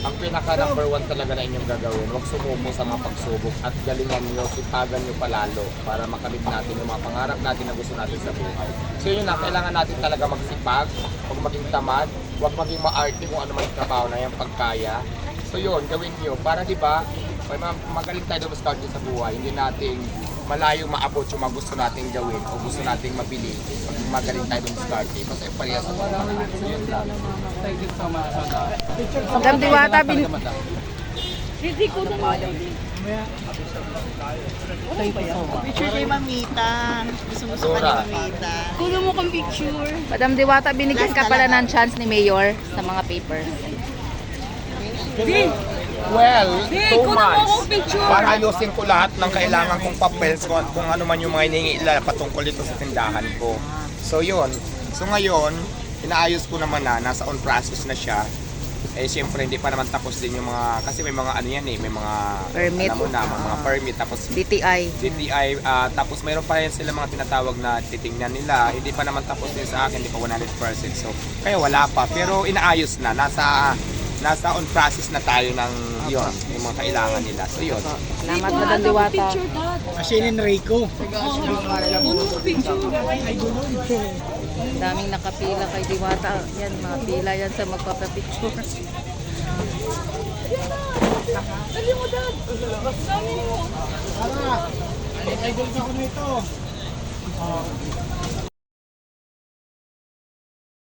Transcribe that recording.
ang pinaka number one talaga na inyong gagawin, huwag sumuko sa mga pagsubok at galingan nyo, sipagan nyo palalo para makamit natin yung mga pangarap natin na gusto natin sa buhay. So yun na, kailangan natin talaga magsipag, huwag maging tamad, huwag maging maarte kung ano man yung trabaho na yung pagkaya. So yun, gawin nyo para di ba, magaling tayo dumuscard sa buhay, hindi natin malayo maabot yung mga gusto nating gawin o gusto nating mabili. Magaling tayo dumuscard, basta yung parehas sa mga so yun lang. Madam Diwata, Hindi ko na mo. Picture kay Mamita. Gusto ka ni Mamita. Kuno mo kang picture. Madam Diwata, binigyan ka pala ng chance ni Mayor sa mga papers. Well, 2 kuno mo months akong picture. para ayusin ko lahat ng kailangan kong papels kung ano man yung mga hinihingi nila patungkol dito sa tindahan ko. So yun. So ngayon, inaayos ko naman na, nasa on process na siya. Eh siyempre hindi pa naman tapos din yung mga, kasi may mga ano yan eh, may mga Permit. alam mo na, mga permit tapos DTI. DTI, tapos mayroon pa rin sila mga tinatawag na titingnan nila, hindi pa naman tapos din sa akin, hindi pa 100%. So kaya wala pa, pero inaayos na, nasa on process na tayo ng yon yung mga kailangan nila. So yun. Salamat, Madam Diwata. Picture, Dad. Asinin Rico. Kuno mo picture. Daming nakapila kay Diwata. Yan, mga pila yan sa magpapapicture. Dali mo, Dad. Dali mo. Idol ka ko nito.